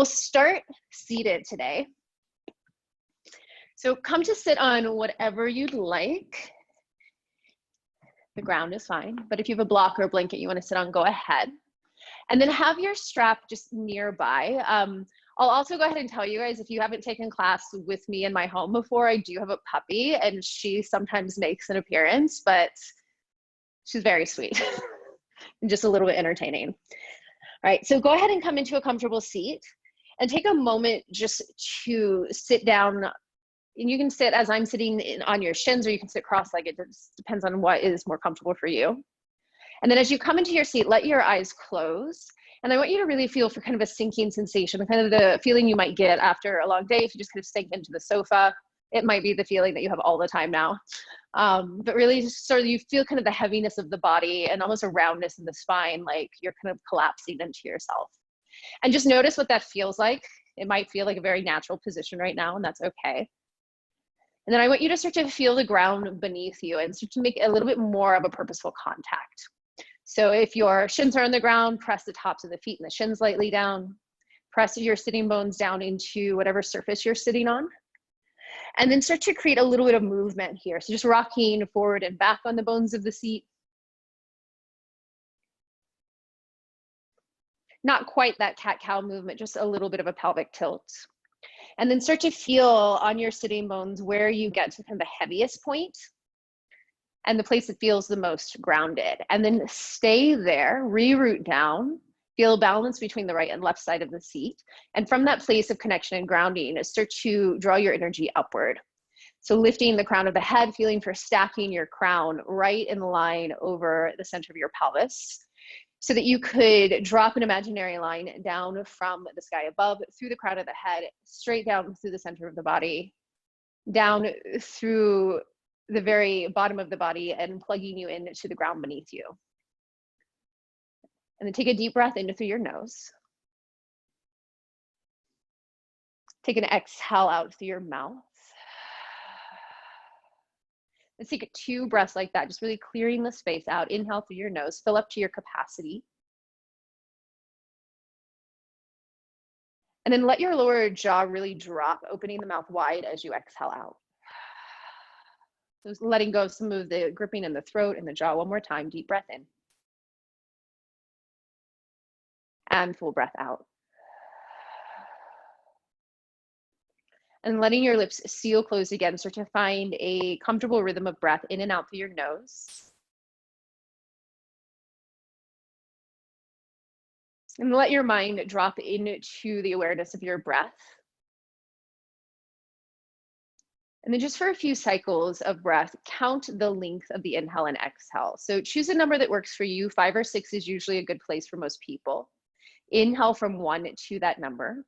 start seated today. So come to sit on whatever you'd like. The ground is fine, but if you have a block or a blanket you want to sit on, go ahead. And then have your strap just nearby. I'll also go ahead and tell you guys, if you haven't taken class with me in my home before, I do have a puppy and she sometimes makes an appearance, but she's very sweet and just a little bit entertaining. All right, so go ahead and come into a comfortable seat and take a moment just to sit down. And you can sit as I'm sitting on your shins, or you can sit cross-legged. It depends on what is more comfortable for you. And then as you come into your seat, let your eyes close. And I want you to really feel for kind of a sinking sensation, kind of the feeling you might get after a long day if you just kind of sink into the sofa. It might be the feeling that you have all the time now. But really just sort of you feel kind of the heaviness of the body and almost a roundness in the spine, like you're kind of collapsing into yourself. And just notice what that feels like. It might feel like a very natural position right now, and that's okay. And then I want you to start to feel the ground beneath you and start to make a little bit more of a purposeful contact. So if your shins are on the ground, press the tops of the feet and the shins lightly down. Press your sitting bones down into whatever surface you're sitting on. And then start to create a little bit of movement here. So just rocking forward and back on the bones of the seat. Not quite that cat-cow movement, just a little bit of a pelvic tilt. And then start to feel on your sitting bones where you get to kind of the heaviest point and the place that feels the most grounded. And then stay there, reroute down, feel balance between the right and left side of the seat. And from that place of connection and grounding, start to draw your energy upward. So lifting the crown of the head, feeling for stacking your crown right in line over the center of your pelvis, so that you could drop an imaginary line down from the sky above, through the crown of the head, straight down through the center of the body, down through the very bottom of the body and plugging you into the ground beneath you. And then take a deep breath in through your nose. Take an exhale out through your mouth. Let's take 2 breaths like that, just really clearing the space out. Inhale through your nose, fill up to your capacity. And then let your lower jaw really drop, opening the mouth wide as you exhale out. So letting go of some of the gripping in the throat and the jaw. One more time, deep breath in. And full breath out. And letting your lips seal closed again, start to find a comfortable rhythm of breath in and out through your nose. And let your mind drop into the awareness of your breath. And then just for a few cycles of breath, count the length of the inhale and exhale. So choose a number that works for you. 5 or 6 is usually a good place for most people. Inhale from 1 to that number.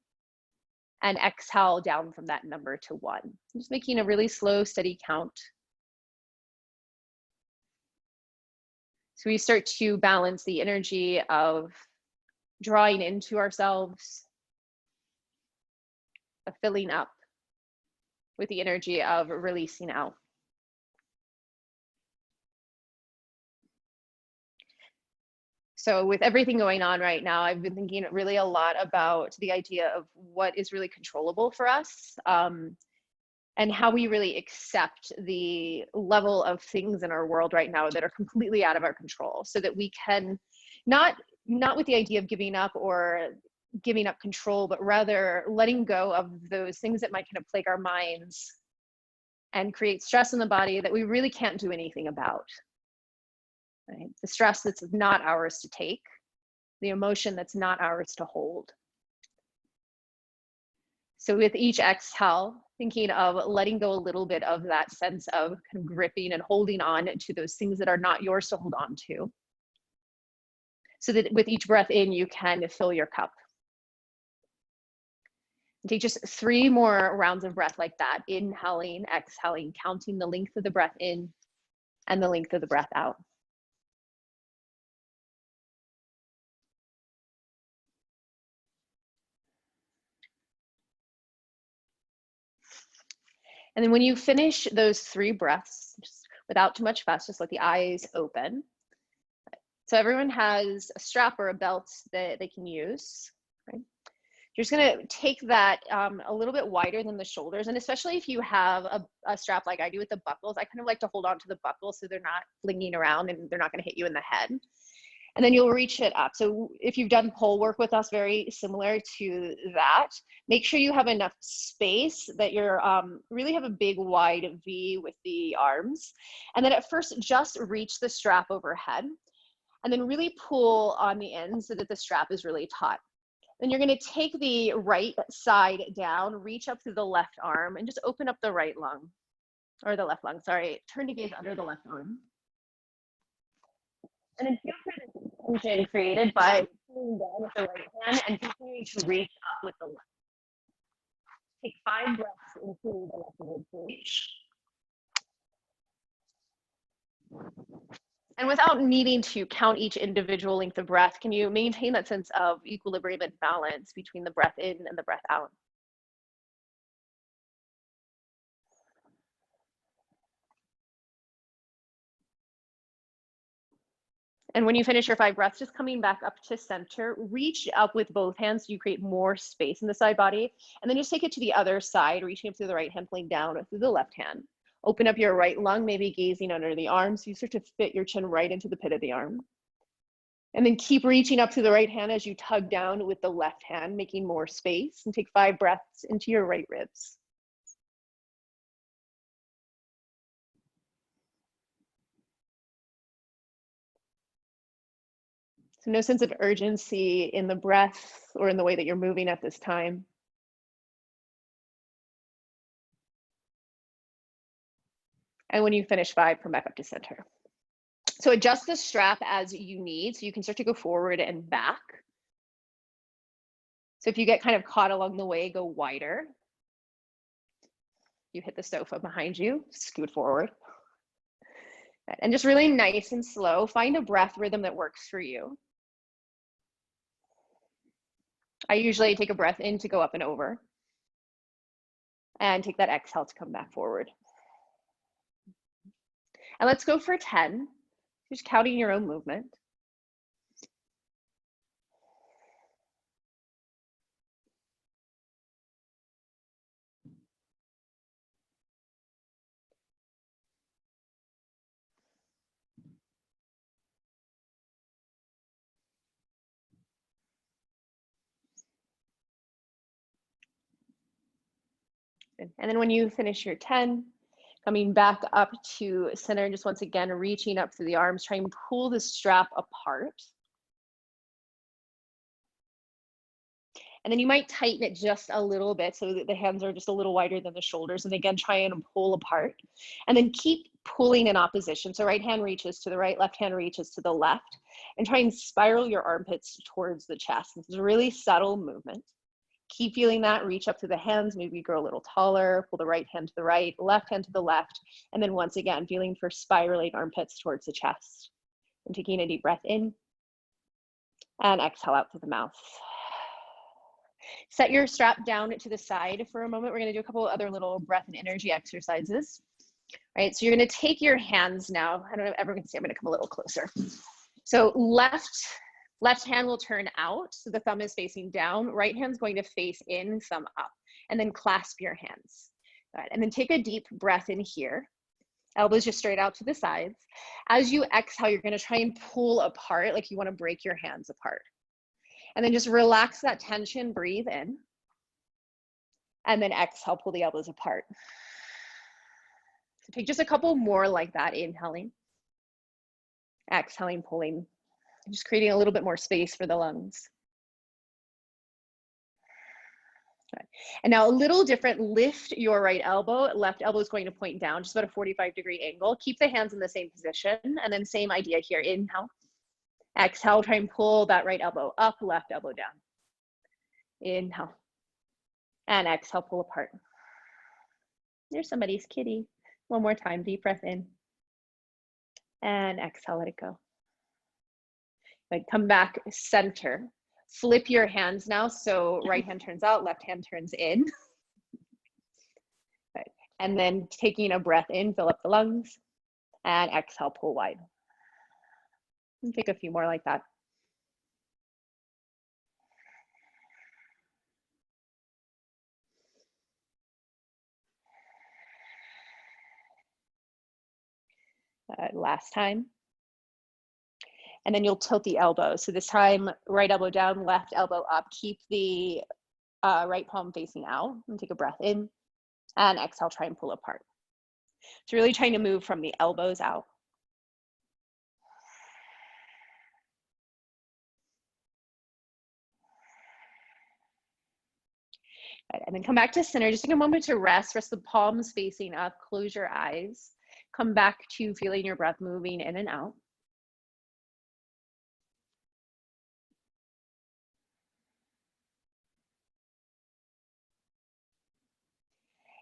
And exhale down from that number to 1. Just making a really slow, steady count. So we start to balance the energy of drawing into ourselves, of filling up, with the energy of releasing out. So with everything going on right now, I've been thinking really a lot about the idea of what is really controllable for us, and how we really accept the level of things in our world right now that are completely out of our control, so that we can not with the idea of giving up or giving up control, but rather letting go of those things that might kind of plague our minds and create stress in the body that we really can't do anything about. Right? The stress that's not ours to take, the emotion that's not ours to hold. So with each exhale, thinking of letting go a little bit of that sense of kind of gripping and holding on to those things that are not yours to hold on to. So that with each breath in, you can fill your cup. And take just 3 more rounds of breath like that. Inhaling, exhaling, counting the length of the breath in and the length of the breath out. And then when you finish those 3 breaths, just without too much fuss, just let the eyes open. So everyone has a strap or a belt that they can use. Right? You're just gonna take that a little bit wider than the shoulders, and especially if you have a strap like I do with the buckles, I kind of like to hold on to the buckles so they're not flinging around and they're not gonna hit you in the head. And then you'll reach it up. So if you've done pole work with us, very similar to that, make sure you have enough space that you're really have a big wide V with the arms. And then at first, just reach the strap overhead and then really pull on the end so that the strap is really taut. Then you're gonna take the right side down, reach up through the left arm and just open up the right lung, or the left lung, sorry. Turn to gaze under the left arm. And then feel for the tension created by pulling down with the right hand and continuing to reach up with the left. Take 5 breaths into the left rib cage. And without needing to count each individual length of breath, can you maintain that sense of equilibrium and balance between the breath in and the breath out? And when you finish your 5 breaths, just coming back up to center, reach up with both hands so you create more space in the side body. And then just take it to the other side, reaching up through the right hand, pulling down through the left hand. Open up your right lung, maybe gazing under the arm, so you start to fit your chin right into the pit of the arm. And then keep reaching up through the right hand as you tug down with the left hand, making more space. And take 5 breaths into your right ribs. So no sense of urgency in the breath or in the way that you're moving at this time. And when you finish 5, come back up to center. So adjust the strap as you need so you can start to go forward and back. So if you get kind of caught along the way, go wider. You hit the sofa behind you, scoot forward. And just really nice and slow, find a breath rhythm that works for you. I usually take a breath in to go up and over. And take that exhale to come back forward. And let's go for 10. Just counting your own movement. And then when you finish your 10, coming back up to center, just once again, reaching up through the arms, try and pull the strap apart. And then you might tighten it just a little bit so that the hands are just a little wider than the shoulders. And again, try and pull apart. And then keep pulling in opposition. So right hand reaches to the right, left hand reaches to the left. And try and spiral your armpits towards the chest. This is a really subtle movement. Keep feeling that, reach up to the hands, maybe grow a little taller, pull the right hand to the right, left hand to the left, and then once again, feeling for spiraling armpits towards the chest. And taking a deep breath in, and exhale out through the mouth. Set your strap down to the side for a moment. We're gonna do a couple of other little breath and energy exercises. All right, so you're gonna take your hands now. I don't know if everyone can see, I'm gonna come a little closer. So left hand will turn out, so the thumb is facing down. Right hand's going to face in, thumb up, and then clasp your hands. All right, and then take a deep breath in here. Elbows just straight out to the sides. As you exhale, you're gonna try and pull apart, like you wanna break your hands apart. And then just relax that tension, breathe in. And then exhale, pull the elbows apart. So take just a couple more like that, inhaling. Exhaling, pulling. Just creating a little bit more space for the lungs. Okay. And now a little different, lift your right elbow, left elbow is going to point down, just about a 45-degree angle. Keep the hands in the same position, and then same idea here, inhale. Exhale, try and pull that right elbow up, left elbow down. Inhale. And exhale, pull apart. There's somebody's kitty. One more time, deep breath in. And exhale, let it go. Right, come back center. Flip your hands now. So right hand turns out, left hand turns in. Right. And then taking a breath in, fill up the lungs. And exhale, pull wide. And take a few more like that. Last time. And then you'll tilt the elbow. So this time, right elbow down, left elbow up. Keep the right palm facing out and take a breath in, and exhale, try and pull apart. So really trying to move from the elbows out. Good. And then come back to center. Just take a moment to rest. Rest the palms facing up. Close your eyes. Come back to feeling your breath moving in and out.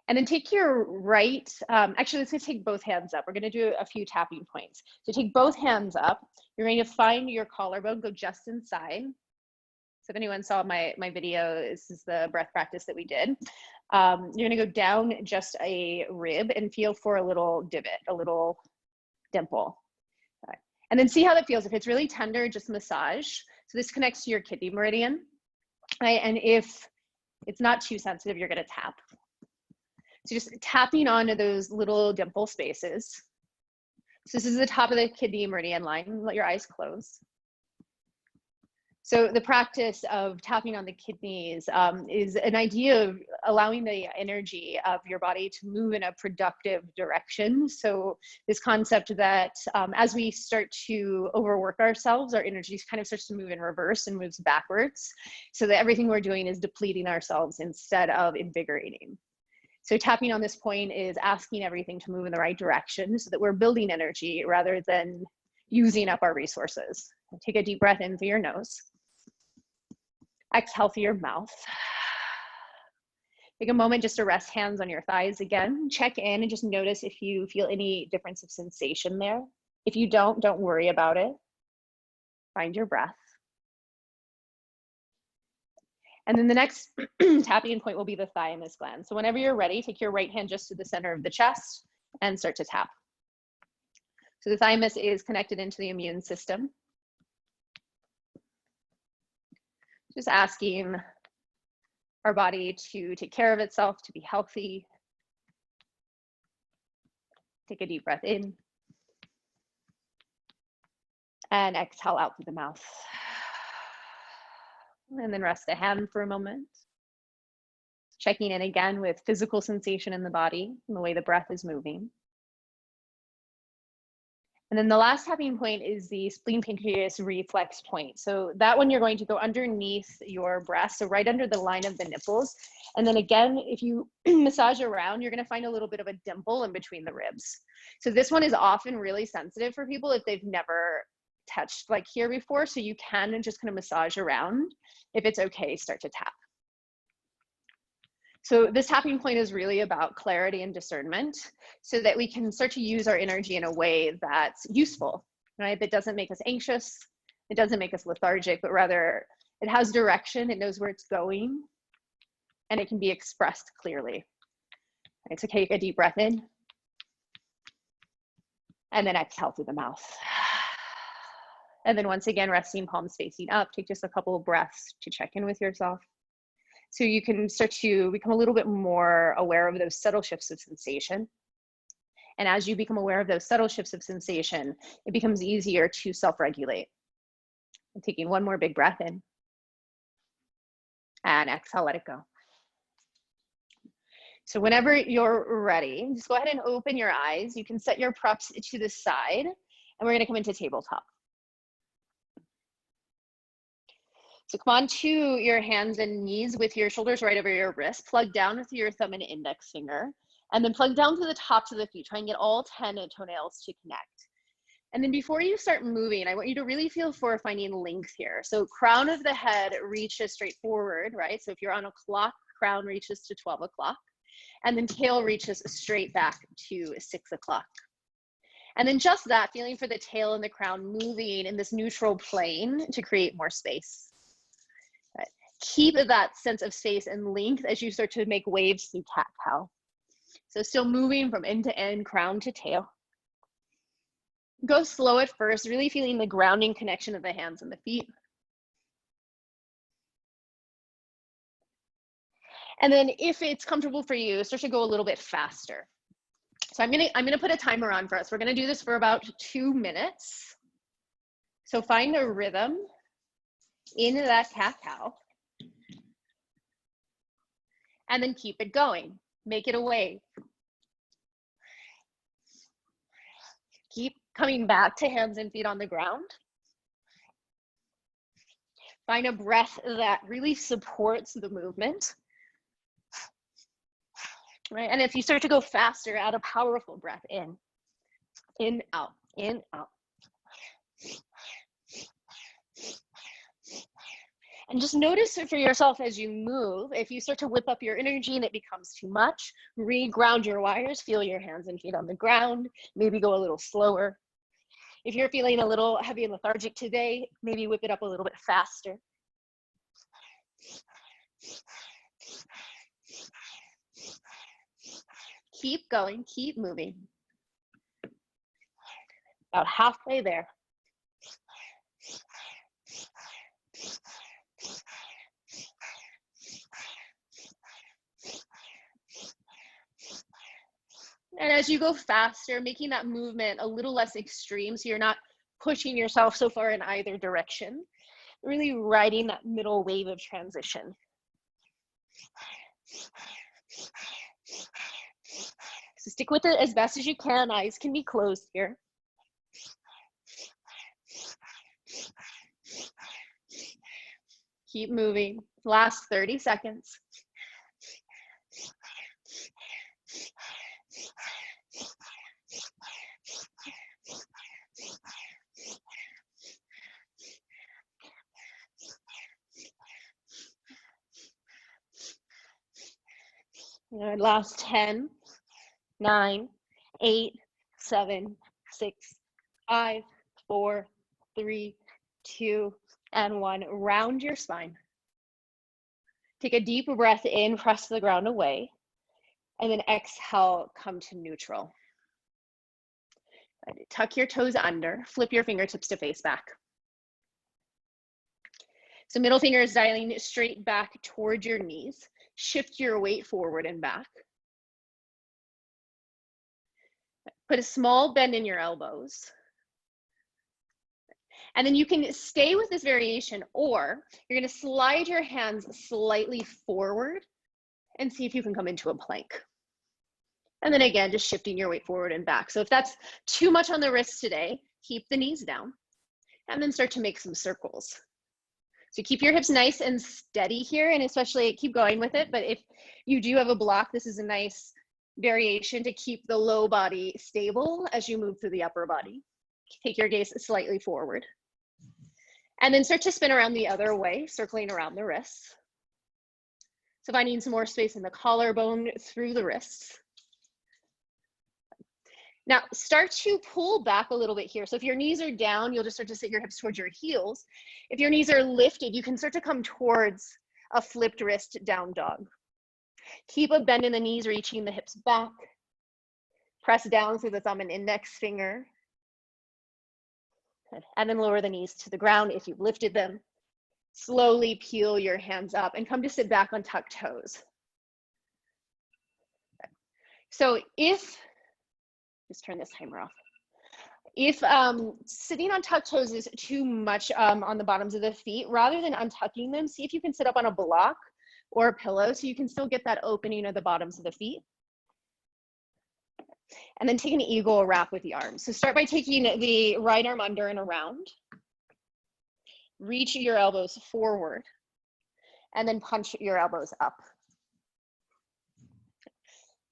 And then take your right, actually let's take both hands up. We're gonna do a few tapping points. So take both hands up. You're going to find your collarbone, go just inside. So if anyone saw my video, this is the breath practice that we did. You're gonna go down just a rib and feel for a little divot, a little dimple. Right. And then see how that feels. If it's really tender, just massage. So this connects to your kidney meridian. Right? And if it's not too sensitive, you're gonna tap. So just tapping onto those little dimple spaces. So this is the top of the kidney meridian line. Let your eyes close. So the practice of tapping on the kidneys is an idea of allowing the energy of your body to move in a productive direction. So this concept that as we start to overwork ourselves, our energy kind of starts to move in reverse and moves backwards. So that everything we're doing is depleting ourselves instead of invigorating. So tapping on this point is asking everything to move in the right direction so that we're building energy rather than using up our resources. Take a deep breath in through your nose. Exhale through your mouth. Take a moment just to rest hands on your thighs again. Check in and just notice if you feel any difference of sensation there. If you don't worry about it. Find your breath. And then the next tapping point will be the thymus gland. So whenever you're ready, take your right hand just to the center of the chest and start to tap. So the thymus is connected into the immune system. Just asking our body to take care of itself, to be healthy. Take a deep breath in. And exhale out through the mouth. And then rest a hand for a moment. Checking in again with physical sensation in the body and the way the breath is moving. And then the last tapping point is the spleen pancreas reflex point. So that one you're going to go underneath your breast, so right under the line of the nipples. And then again, if you massage around, you're gonna find a little bit of a dimple in between the ribs. So this one is often really sensitive for people if they've never touched like here before. So you can just kind of massage around. If it's okay, start to tap. So this tapping point is really about clarity and discernment so that we can start to use our energy in a way that's useful, right? That doesn't make us anxious, it doesn't make us lethargic, but rather it has direction, it knows where it's going, and it can be expressed clearly. Right, so take a deep breath in, and then exhale through the mouth. And then once again, resting palms facing up, take just a couple of breaths to check in with yourself. So you can start to become a little bit more aware of those subtle shifts of sensation. And as you become aware of those subtle shifts of sensation, it becomes easier to self-regulate. And taking one more big breath in. And exhale, let it go. So whenever you're ready, just go ahead and open your eyes. You can set your props to the side, and we're gonna come into tabletop. So come on to your hands and knees with your shoulders right over your wrist. Plug down with your thumb and index finger. And then plug down to the tops of the feet. Try and get all 10 toenails to connect. And then before you start moving, I want you to really feel for finding length here. So crown of the head reaches straight forward, right? So if you're on a clock, crown reaches to 12 o'clock. And then tail reaches straight back to 6 o'clock. And then just that, feeling for the tail and the crown moving in this neutral plane to create more space. Keep that sense of space and length as you start to make waves through cat-cow. So still moving from end to end, crown to tail. Go slow at first, really feeling the grounding connection of the hands and the feet. And then if it's comfortable for you, start to go a little bit faster. So I'm gonna put a timer on for us. We're gonna do this for about 2 minutes. So find a rhythm in that cat-cow, and then keep it going. Make it a wave. Keep coming back to hands and feet on the ground. Find a breath that really supports the movement. Right? And if you start to go faster, add a powerful breath in, out, in, out. And just notice it for yourself as you move. If you start to whip up your energy and it becomes too much, reground your wires, feel your hands and feet on the ground, maybe go a little slower. If you're feeling a little heavy and lethargic today, maybe whip it up a little bit faster. Keep going, keep moving. About halfway there. And as you go faster, making that movement a little less extreme so you're not pushing yourself so far in either direction, really riding that middle wave of transition. So stick with it as best as you can. Eyes can be closed here. Keep moving. Last 30 seconds. And last 10, 9, 8, 7, 6, 5, 4, 3, 2, and 1. Round your spine. Take a deep breath in, press the ground away, and then exhale, come to neutral. Tuck your toes under, flip your fingertips to face back. So middle finger is dialing straight back towards your knees. Shift your weight forward and back. Put a small bend in your elbows. And then you can stay with this variation, or you're going to slide your hands slightly forward and see if you can come into a plank. And then again, just shifting your weight forward and back. So if that's too much on the wrists today, keep the knees down and then start to make some circles. So keep your hips nice and steady here, and especially keep going with it. But if you do have a block, this is a nice variation to keep the low body stable as you move through the upper body. Take your gaze slightly forward. And then start to spin around the other way, circling around the wrists. So finding some more space in the collarbone through the wrists. Now start to pull back a little bit here. So if your knees are down, you'll just start to sit your hips towards your heels. If your knees are lifted, you can start to come towards a flipped wrist down dog. Keep a bend in the knees, reaching the hips back. Press down through the thumb and index finger. And then lower the knees to the ground if you've lifted them. Slowly peel your hands up and come to sit back on tucked toes. So just turn this timer off. If sitting on tucked toes is too much on the bottoms of the feet, rather than untucking them, see if you can sit up on a block or a pillow so you can still get that opening of the bottoms of the feet. And then take an eagle wrap with the arms. So start by taking the right arm under and around. Reach your elbows forward and then punch your elbows up.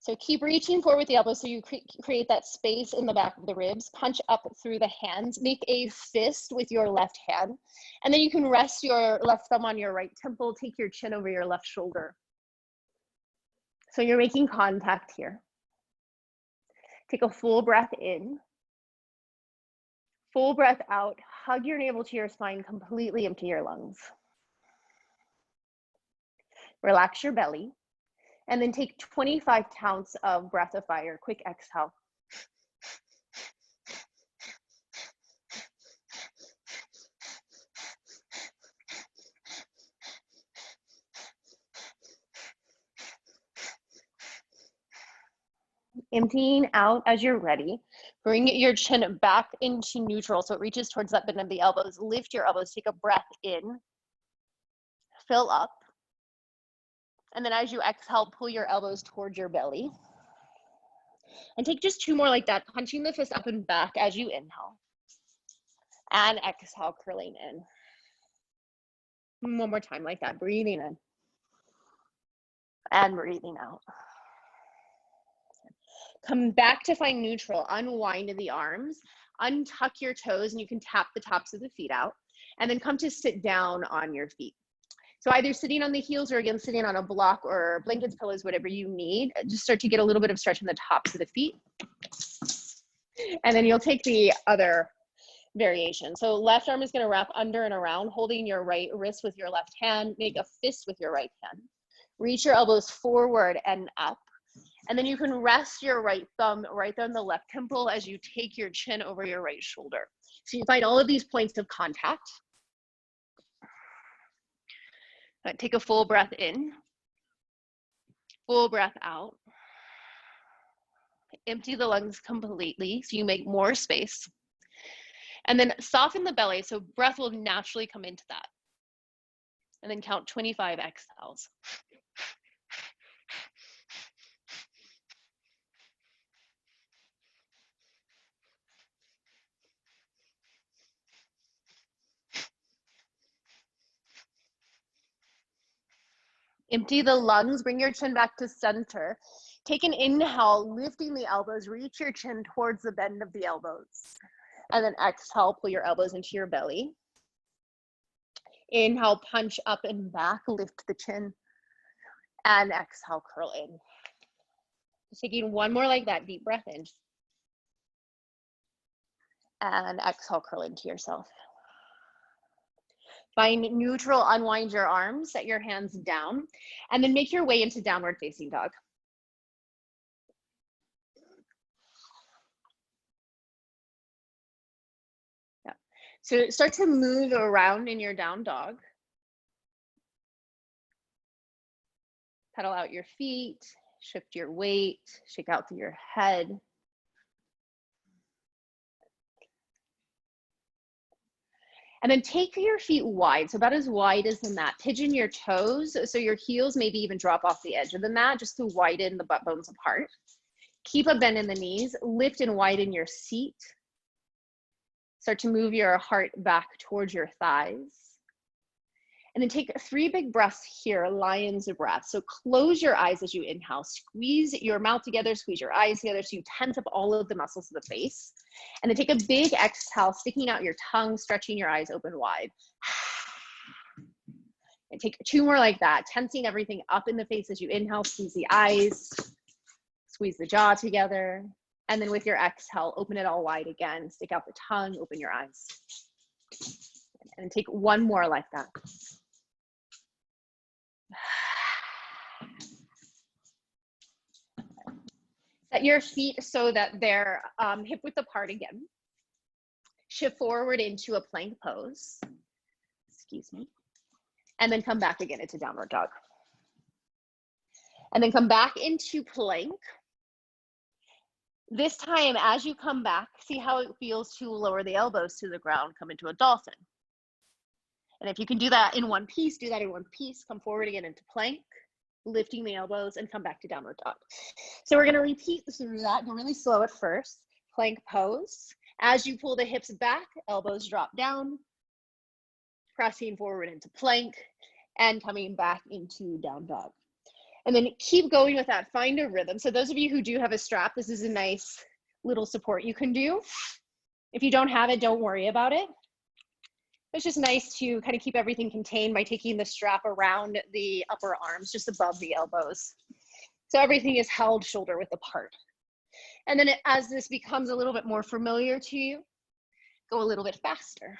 So keep reaching forward with the elbows so you create that space in the back of the ribs. Punch up through the hands. Make a fist with your left hand. And then you can rest your left thumb on your right temple. Take your chin over your left shoulder. So you're making contact here. Take a full breath in. Full breath out. Hug your navel to your spine. Completely empty your lungs. Relax your belly. And then take 25 counts of breath of fire. Quick exhale. Emptying out as you're ready. Bring your chin back into neutral so it reaches towards that bend of the elbows. Lift your elbows, take a breath in, fill up. And then as you exhale, pull your elbows towards your belly. And take just 2 more like that, punching the fist up and back as you inhale. And exhale, curling in. 1 more time like that, breathing in. And breathing out. Come back to find neutral, unwind the arms, untuck your toes, and you can tap the tops of the feet out, and then come to sit down on your feet. So either sitting on the heels or again, sitting on a block or blankets, pillows, whatever you need, just start to get a little bit of stretch in the tops of the feet. And then you'll take the other variation. So left arm is gonna wrap under and around, holding your right wrist with your left hand, make a fist with your right hand. Reach your elbows forward and up. And then you can rest your right thumb right there on the left temple as you take your chin over your right shoulder. So you find all of these points of contact. Take a full breath in, full breath out. Empty the lungs completely so you make more space. And then soften the belly so breath will naturally come into that. And then count 25 exhales. Empty the lungs, bring your chin back to center. Take an inhale, lifting the elbows, reach your chin towards the bend of the elbows. And then exhale, pull your elbows into your belly. Inhale, punch up and back, lift the chin. And exhale, curl in. Just taking 1 more like that, deep breath in. And exhale, curl into yourself. Find neutral, unwind your arms, set your hands down, and then make your way into downward facing dog. Yeah. So start to move around in your down dog. Pedal out your feet, shift your weight, shake out through your head. And then take your feet wide, so about as wide as the mat. Pigeon your toes, so your heels maybe even drop off the edge of the mat, just to widen the butt bones apart. Keep a bend in the knees, lift and widen your seat. Start to move your heart back towards your thighs. And then take 3 big breaths here, lion's breath. So close your eyes as you inhale, squeeze your mouth together, squeeze your eyes together so you tense up all of the muscles of the face. And then take a big exhale, sticking out your tongue, stretching your eyes open wide. And take 2 more like that, tensing everything up in the face as you inhale, squeeze the eyes, squeeze the jaw together. And then with your exhale, open it all wide again, stick out the tongue, open your eyes. And take 1 more like that. Set your feet so that they're hip width apart again. Shift forward into a plank pose. Excuse me. And then come back again into downward dog. And then come back into plank. This time, as you come back, see how it feels to lower the elbows to the ground, come into a dolphin. And if you can do that in one piece, do that in one piece. Come forward again into plank, lifting the elbows, and come back to downward dog. So we're going to repeat through that. Go really slow at first. Plank pose. As you pull the hips back, elbows drop down, pressing forward into plank, and coming back into down dog. And then keep going with that. Find a rhythm. So those of you who do have a strap, this is a nice little support you can do. If you don't have it, don't worry about it. It's just nice to kind of keep everything contained by taking the strap around the upper arms, just above the elbows. So everything is held shoulder width apart. And then as this becomes a little bit more familiar to you, go a little bit faster.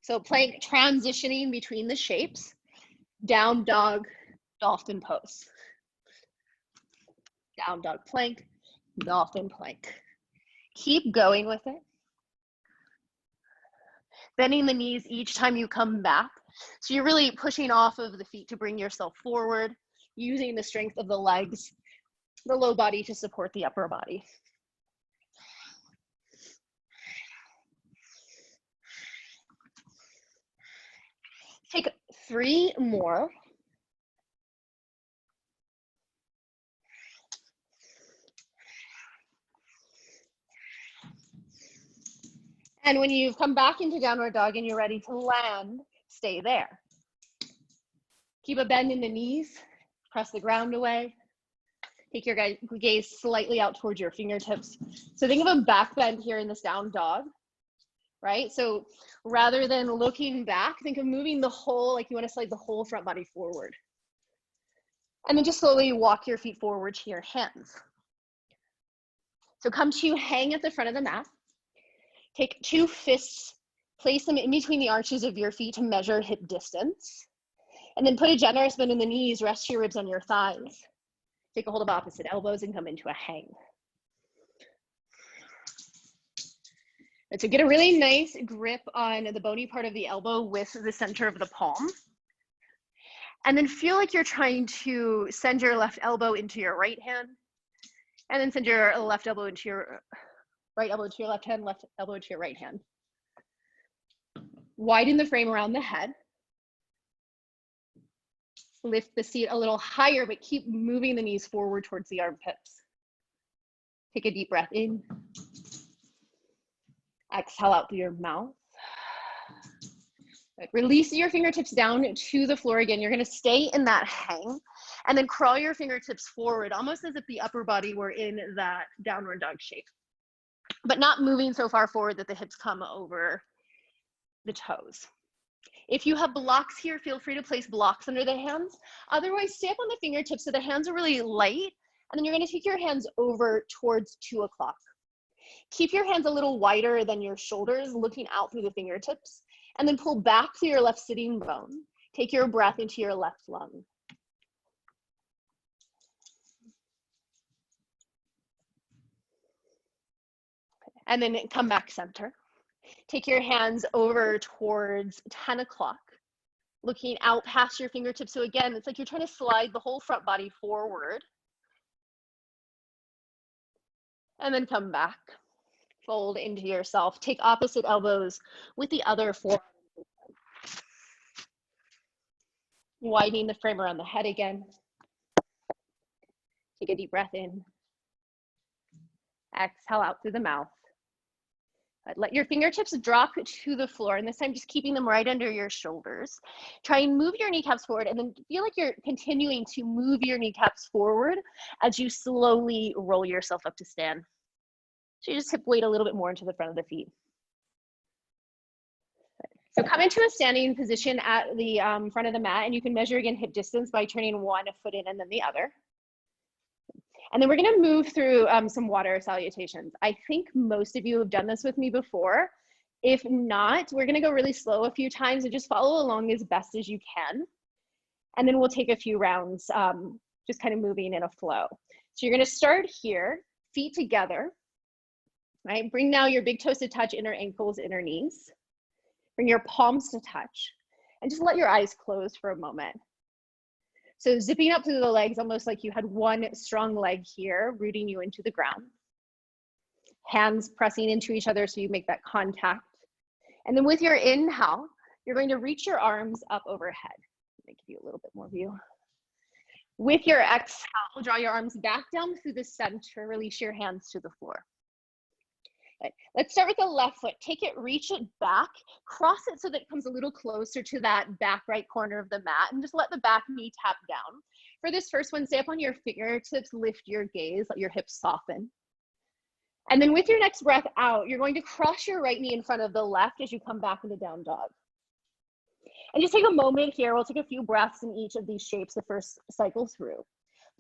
So plank transitioning between the shapes, down dog, dolphin pose. Down dog plank, dolphin plank. Keep going with it. Bending the knees each time you come back. So you're really pushing off of the feet to bring yourself forward, using the strength of the legs the low body to support the upper body. Take 3 more. And when you've come back into downward dog and you're ready to land, stay there. Keep a bend in the knees, press the ground away. Take your gaze slightly out towards your fingertips. So think of a back bend here in this down dog, right? So rather than looking back, think of moving the whole, like you want to slide the whole front body forward. And then just slowly walk your feet forward to your hands. So come to hang at the front of the mat. Take 2 fists, place them in between the arches of your feet to measure hip distance. And then put a generous bend in the knees, rest your ribs on your thighs. Take a hold of opposite elbows and come into a hang. And so get a really nice grip on the bony part of the elbow with the center of the palm. And then feel like you're trying to send your left elbow into your right hand. And then send your left elbow into your right elbow to your left hand, left elbow to your right hand. Widen the frame around the head. Lift the seat a little higher, but keep moving the knees forward towards the armpits. Take a deep breath in. Exhale out through your mouth. Release your fingertips down to the floor again. You're going to stay in that hang and then crawl your fingertips forward, almost as if the upper body were in that downward dog shape, but not moving so far forward that the hips come over the toes. If you have blocks here, feel free to place blocks under the hands. Otherwise, stay up on the fingertips so the hands are really light, and then you're going to take your hands over towards 2 o'clock. Keep your hands a little wider than your shoulders, looking out through the fingertips, and then pull back through your left sitting bone. Take your breath into your left lung. And then come back center. Take your hands over towards 10 o'clock, looking out past your fingertips. So again, it's like you're trying to slide the whole front body forward. And then come back, fold into yourself. Take opposite elbows with the other forearm. Widening the frame around the head again. Take a deep breath in. Exhale out through the mouth. Let your fingertips drop to the floor, and this time just keeping them right under your shoulders. Try and move your kneecaps forward, and then feel like you're continuing to move your kneecaps forward as you slowly roll yourself up to stand. So you just hip weight a little bit more into the front of the feet. So come into a standing position at the front of the mat, and you can measure again hip distance by turning one foot in and then the other. And then we're going to move through some water salutations. I think most of you have done this with me before. If not, we're going to go really slow a few times and just follow along as best as you can. And then we'll take a few rounds, just kind of moving in a flow. So you're going to start here, feet together, right? Bring now your big toes to touch, inner ankles, inner knees. Bring your palms to touch, and just let your eyes close for a moment. So zipping up through the legs, almost like you had one strong leg here, rooting you into the ground. Hands pressing into each other so you make that contact. And then with your inhale, you're going to reach your arms up overhead. Let me give you a little bit more view. With your exhale, draw your arms back down through the center, release your hands to the floor. Let's start with the left foot. Take it, reach it back, cross it so that it comes a little closer to that back right corner of the mat, and just let the back knee tap down. For this first one, stay up on your fingertips, lift your gaze, let your hips soften. And then with your next breath out, you're going to cross your right knee in front of the left as you come back into down dog. And just take a moment here. We'll take a few breaths in each of these shapes the first cycle through.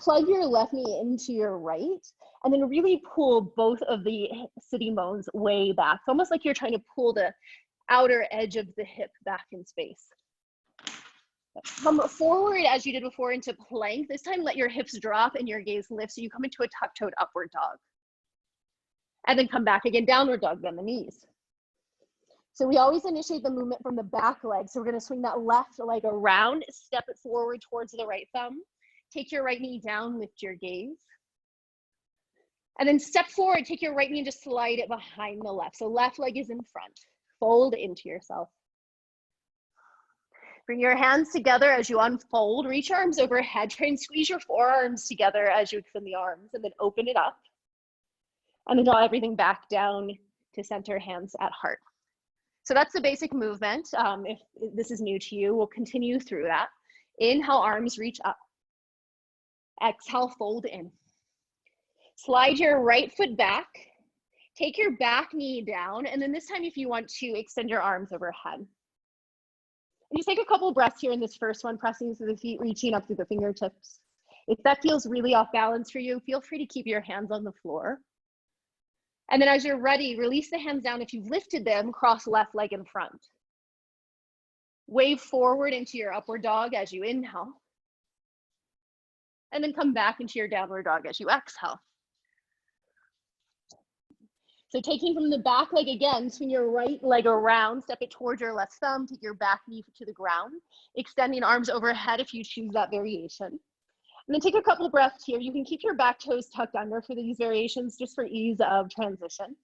Plug your left knee into your right, and then really pull both of the sitting bones way back. It's almost like you're trying to pull the outer edge of the hip back in space. Come forward as you did before into plank. This time let your hips drop and your gaze lift so you come into a tuck-toed upward dog. And then come back again, downward dog, bend the knees. So we always initiate the movement from the back leg. So we're going to swing that left leg around, step it forward towards the right thumb. Take your right knee down, lift your gaze. And then step forward, take your right knee and just slide it behind the left. So left leg is in front. Fold into yourself. Bring your hands together as you unfold. Reach your arms overhead. Try and squeeze your forearms together as you extend the arms, and then open it up. And then draw everything back down to center, hands at heart. So that's the basic movement. If this is new to you, we'll continue through that. Inhale, arms reach up. Exhale, fold in. Slide your right foot back. Take your back knee down. And then this time, if you want to, extend your arms overhead. And just take a couple breaths here in this first one, pressing through the feet, reaching up through the fingertips. If that feels really off balance for you, feel free to keep your hands on the floor. And then as you're ready, release the hands down. If you've lifted them, cross left leg in front. Wave forward into your upward dog as you inhale. And then come back into your downward dog as you exhale. So taking from the back leg again, swing your right leg around, step it towards your left thumb, take your back knee to the ground, extending arms overhead if you choose that variation. And then take a couple breaths here. You can keep your back toes tucked under for these variations just for ease of transition.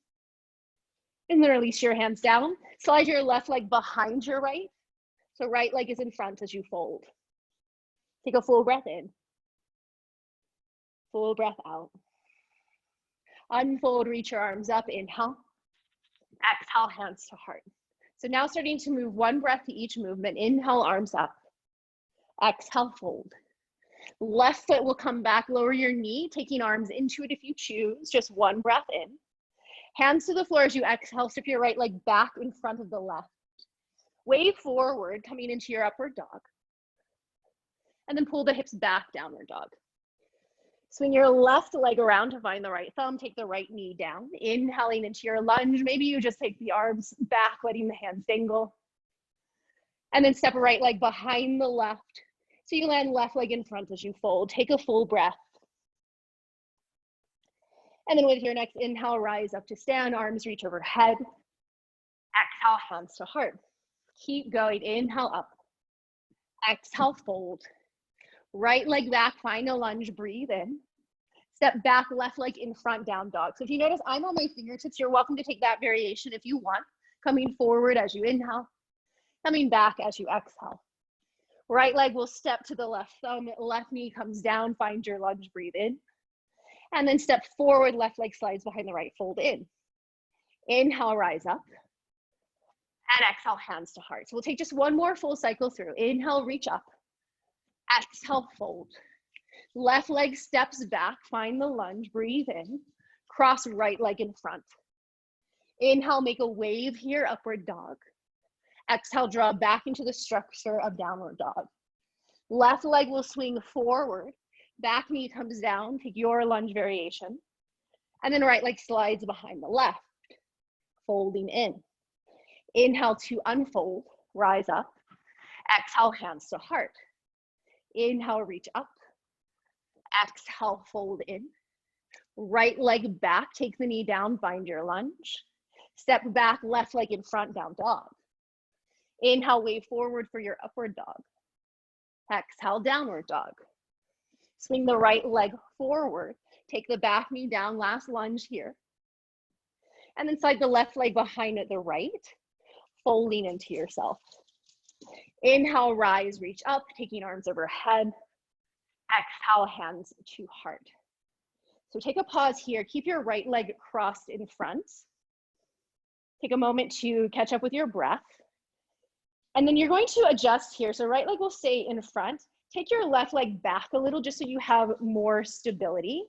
And then release your hands down. Slide your left leg behind your right. So right leg is in front as you fold. Take a full breath in. Full breath out. Unfold, reach your arms up, inhale. Exhale, hands to heart. So now starting to move one breath to each movement. Inhale, arms up. Exhale, fold. Left foot will come back, lower your knee, taking arms into it if you choose. Just one breath in. Hands to the floor as you exhale, step your right leg back in front of the left. Wave forward, coming into your upward dog. And then pull the hips back, downward dog. Swing your left leg around to find the right thumb. Take the right knee down. Inhaling into your lunge. Maybe you just take the arms back, letting the hands dangle. And then step a right leg behind the left. So you land left leg in front as you fold. Take a full breath. And then with your next inhale, rise up to stand. Arms reach overhead. Exhale, hands to heart. Keep going. Inhale up. Exhale, fold. Right leg back, find a lunge, breathe in. Step back, left leg in front, down dog. So if you notice, I'm on my fingertips. You're welcome to take that variation if you want. Coming forward as you inhale, coming back as you exhale. Right leg will step to the left thumb, left knee comes down, find your lunge, breathe in. And then step forward, left leg slides behind the right, fold in. Inhale, rise up. And exhale, hands to heart. So we'll take just one more full cycle through. Inhale, reach up. Exhale, fold. Left leg steps back, find the lunge, breathe in. Cross right leg in front. Inhale, make a wave here, upward dog. Exhale, draw back into the structure of downward dog. Left leg will swing forward. Back knee comes down, take your lunge variation. And then right leg slides behind the left, folding in. Inhale to unfold, rise up. Exhale, hands to heart. Inhale, reach up. Exhale, fold in. Right leg back, take the knee down, find your lunge. Step back, left leg in front, down dog. Inhale, wave forward for your upward dog. Exhale, downward dog. Swing the right leg forward. Take the back knee down, last lunge here. And then slide the left leg behind at the right, folding into yourself. Inhale, rise, reach up, taking arms overhead. Exhale, hands to heart. So take a pause here. Keep your right leg crossed in front. Take a moment to catch up with your breath. And then you're going to adjust here. So right leg will stay in front. Take your left leg back a little just so you have more stability.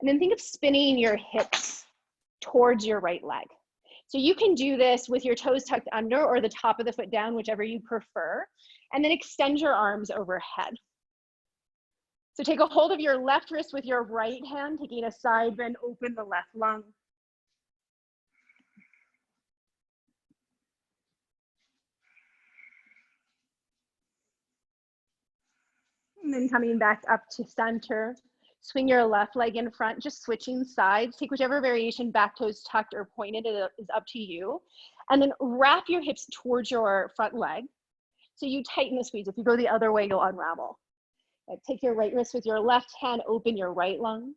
And then think of spinning your hips towards your right leg. So you can do this with your toes tucked under or the top of the foot down, whichever you prefer. And then extend your arms overhead. So take a hold of your left wrist with your right hand, taking a side bend, open the left lung. And then coming back up to center, swing your left leg in front, just switching sides. Take whichever variation, back toes tucked or pointed, is up to you. And then wrap your hips towards your front leg. So you tighten the squeeze. If you go the other way, you'll unravel. Take your right wrist with your left hand, open your right lung.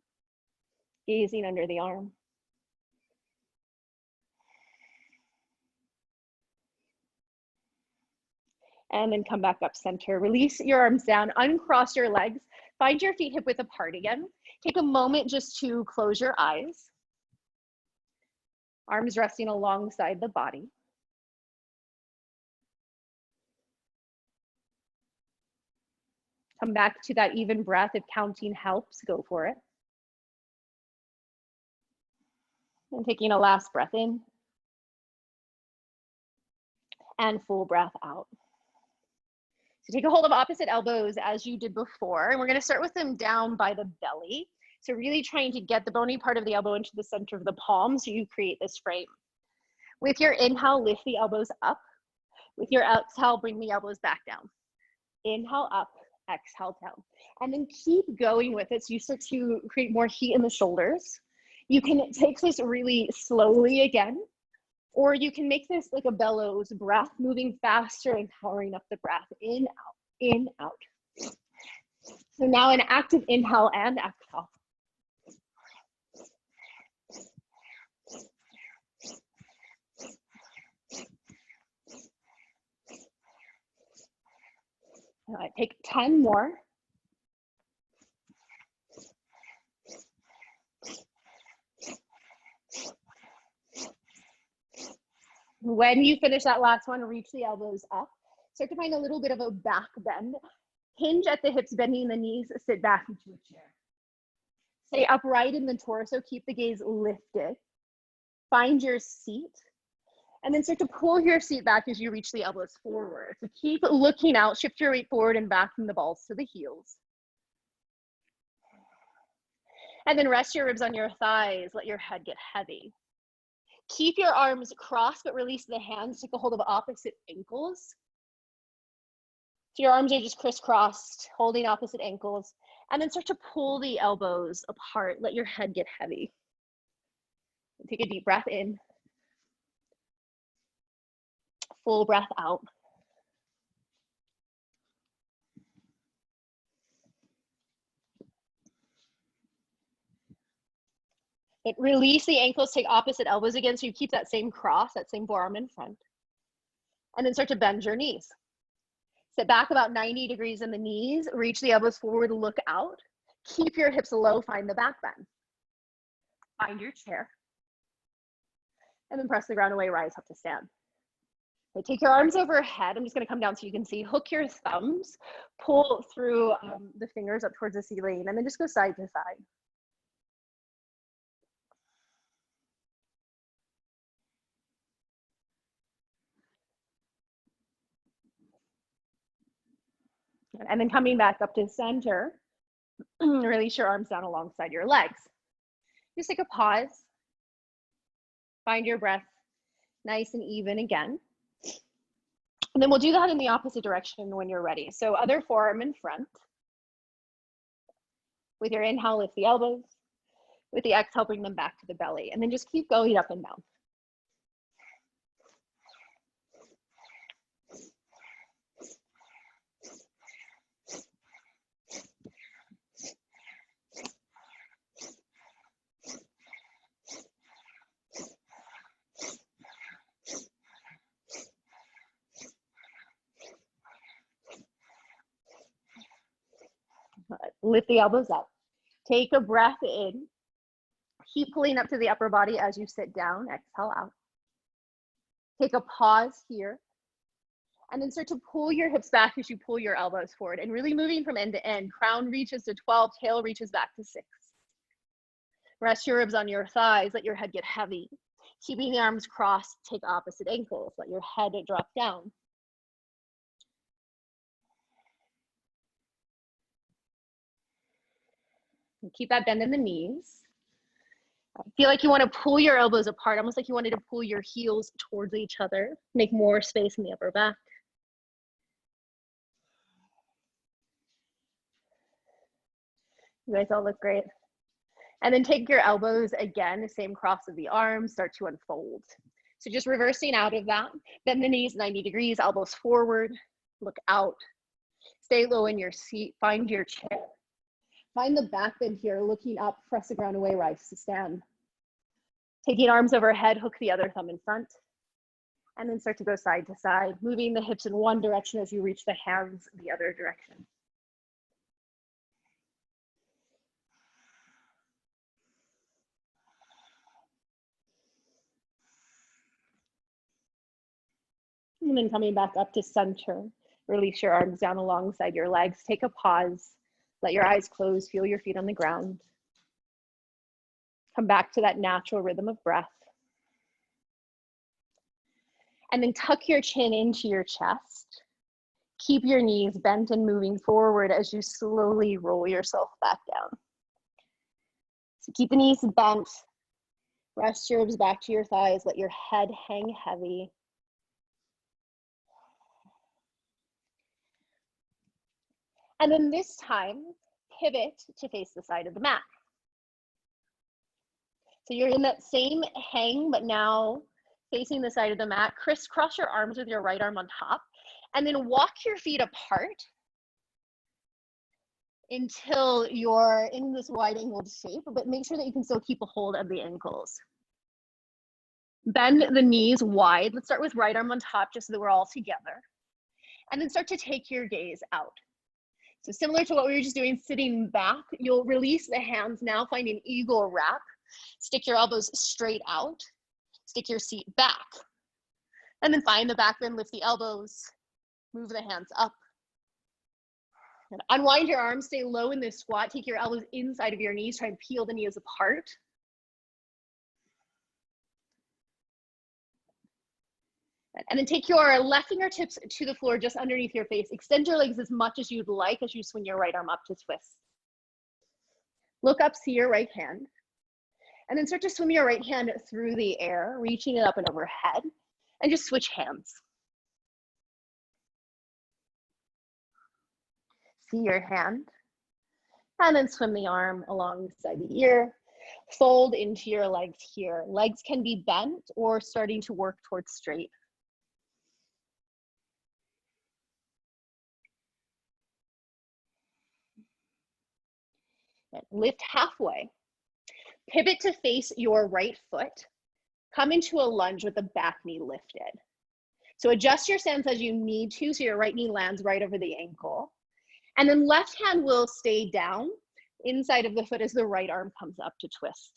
Gazing under the arm. And then come back up center. Release your arms down, uncross your legs. Find your feet hip width apart again. Take a moment just to close your eyes. Arms resting alongside the body. Come back to that even breath. If counting helps, go for it. And taking a last breath in. And full breath out. So take a hold of opposite elbows as you did before. And we're going to start with them down by the belly. So really trying to get the bony part of the elbow into the center of the palm so you create this frame. With your inhale, lift the elbows up. With your exhale, bring the elbows back down. Inhale up, exhale down. And then keep going with it so you start to create more heat in the shoulders. You can take this really slowly again, or you can make this like a bellows breath, moving faster and powering up the breath. In, out, in, out. So now an active inhale and exhale. All right, take 10 more. When you finish that last one, reach the elbows up. Start to find a little bit of a back bend. Hinge at the hips, bending the knees, sit back into a chair. Stay upright in the torso, keep the gaze lifted. Find your seat. And then start to pull your seat back as you reach the elbows forward. So keep looking out, shift your weight forward and back from the balls to the heels. And then rest your ribs on your thighs, let your head get heavy. Keep your arms crossed, but release the hands, take a hold of opposite ankles. So your arms are just crisscrossed, holding opposite ankles. And then start to pull the elbows apart, let your head get heavy. And take a deep breath in. Full breath out. But release the ankles, take opposite elbows again, so you keep that same cross, that same forearm in front. And then start to bend your knees. Sit back about 90 degrees in the knees, reach the elbows forward, look out. Keep your hips low, find the back bend. Find your chair. And then press the ground away, rise up to stand. Okay, take your arms overhead. I'm just going to come down so you can see. Hook your thumbs, pull through the fingers up towards the ceiling, and then just go side to side. And then coming back up to center, release your arms down alongside your legs. Just take a pause. Find your breath nice and even again. And then we'll do that in the opposite direction when you're ready. So other forearm in front. With your inhale, lift the elbows. With the exhale, bring them back to the belly. And then just keep going up and down. Lift the elbows up. Take a breath in. Keep pulling up to the upper body as you sit down. Exhale out. Take a pause here. And then start to pull your hips back as you pull your elbows forward. And really moving from end to end. Crown reaches to 12, tail reaches back to 6. Rest your ribs on your thighs. Let your head get heavy. Keeping the arms crossed, take opposite ankles. Let your head drop down. And keep that bend in the knees. Feel like you want to pull your elbows apart, almost like you wanted to pull your heels towards each other. Make more space in the upper back. You guys all look great. And then take your elbows again, the same cross of the arms, start to unfold. So just reversing out of that. Bend the knees 90 degrees, elbows forward, look out. Stay low in your seat, find your chair. Find the back bend here, looking up, press the ground away, rise to stand. Taking arms overhead, hook the other thumb in front, and then start to go side to side, moving the hips in one direction as you reach the hands the other direction. And then coming back up to center, release your arms down alongside your legs. Take a pause, let your eyes close, feel your feet on the ground. Come back to that natural rhythm of breath. And then tuck your chin into your chest. Keep your knees bent and moving forward as you slowly roll yourself back down. So keep the knees bent. Rest your ribs back to your thighs. Let your head hang heavy. And then this time, pivot to face the side of the mat. So you're in that same hang, but now facing the side of the mat. Crisscross your arms with your right arm on top, and then walk your feet apart until you're in this wide angled shape, but make sure that you can still keep a hold of the ankles. Bend the knees wide. Let's start with right arm on top, just so that we're all together. And then start to take your gaze out. So similar to what we were just doing, sitting back, you'll release the hands now, find an eagle wrap. Stick your elbows straight out. Stick your seat back. And then find the back bend, lift the elbows, move the hands up. And unwind your arms, stay low in this squat. Take your elbows inside of your knees, try and peel the knees apart. And then take your left fingertips to the floor just underneath your face. Extend your legs as much as you'd like as you swing your right arm up to twist. Look up, see your right hand. And then start to swim your right hand through the air, reaching it up and overhead, and just switch hands. See your hand, and then swim the arm alongside the ear. Fold into your legs here. Legs can be bent or starting to work towards straight. Lift halfway. Pivot to face your right foot. Come into a lunge with the back knee lifted. So adjust your stance as you need to, so your right knee lands right over the ankle. And then left hand will stay down inside of the foot as the right arm comes up to twist.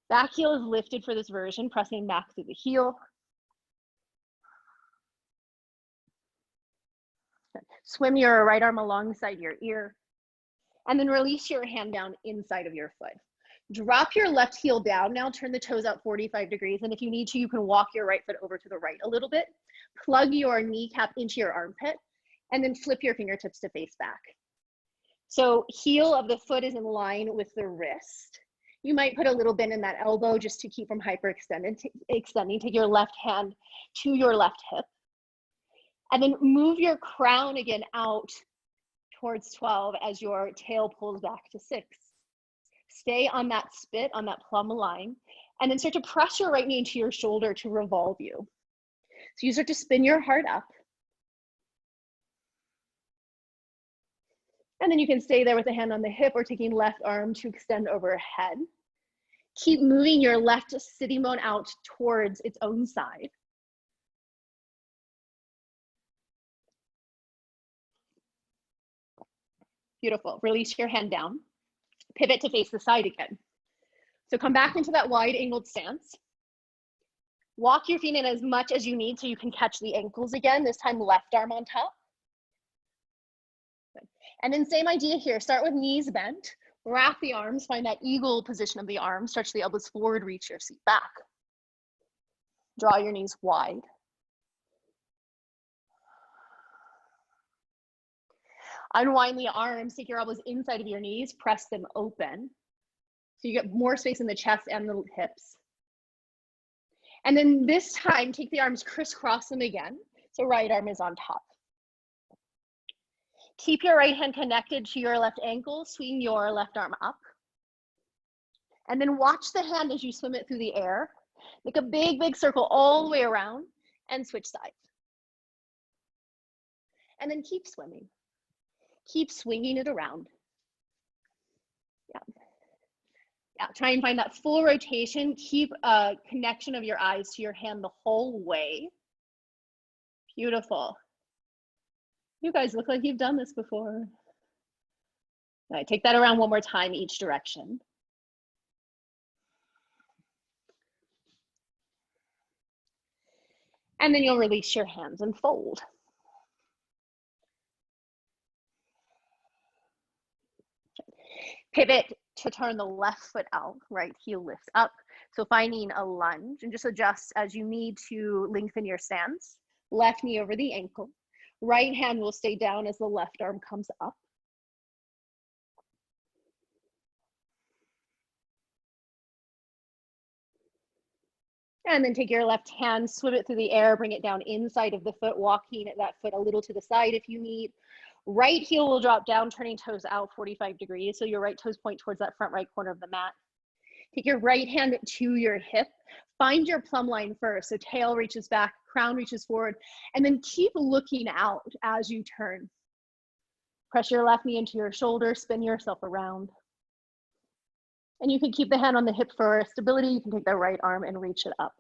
Back heel is lifted for this version, pressing back through the heel. Swim your right arm alongside your ear. And then release your hand down inside of your foot. Drop your left heel down now, turn the toes out 45 degrees. And if you need to, you can walk your right foot over to the right a little bit. Plug your kneecap into your armpit, and then flip your fingertips to face back. So heel of the foot is in line with the wrist. You might put a little bend in that elbow just to keep from hyperextending. Take your left hand to your left hip. And then move your crown again out towards 12 as your tail pulls back to 6. Stay on that spit, on that plumb line, and then start to press your right knee into your shoulder to revolve you. So you start to spin your heart up. And then you can stay there with a hand on the hip or taking left arm to extend overhead. Keep moving your left sitting bone out towards its own side. Beautiful. Release your hand down. Pivot to face the side again. So come back into that wide angled stance. Walk your feet in as much as you need so you can catch the ankles again, this time left arm on top. Good. And then same idea here, start with knees bent, wrap the arms, find that eagle position of the arms, stretch the elbows forward, reach your seat back. Draw your knees wide. Unwind the arms, take your elbows inside of your knees, press them open. So you get more space in the chest and the hips. And then this time, take the arms, crisscross them again. So right arm is on top. Keep your right hand connected to your left ankle, swing your left arm up. And then watch the hand as you swim it through the air. Make a big, big circle all the way around and switch sides. And then keep swimming. Keep swinging it around. Yeah, try and find that full rotation. Keep a connection of your eyes to your hand the whole way. Beautiful. You guys look like you've done this before. All right, take that around one more time each direction. And then you'll release your hands and fold. Pivot to turn the left foot out, right heel lifts up. So finding a lunge, and just adjust as you need to lengthen your stance. Left knee over the ankle. Right hand will stay down as the left arm comes up. And then take your left hand, swim it through the air, bring it down inside of the foot, walking that foot a little to the side if you need. Right heel will drop down, turning toes out 45 degrees. So your right toes point towards that front right corner of the mat. Take your right hand to your hip. Find your plumb line first. So tail reaches back, crown reaches forward, and then keep looking out as you turn. Press your left knee into your shoulder, spin yourself around. And you can keep the hand on the hip for stability. You can take the right arm and reach it up.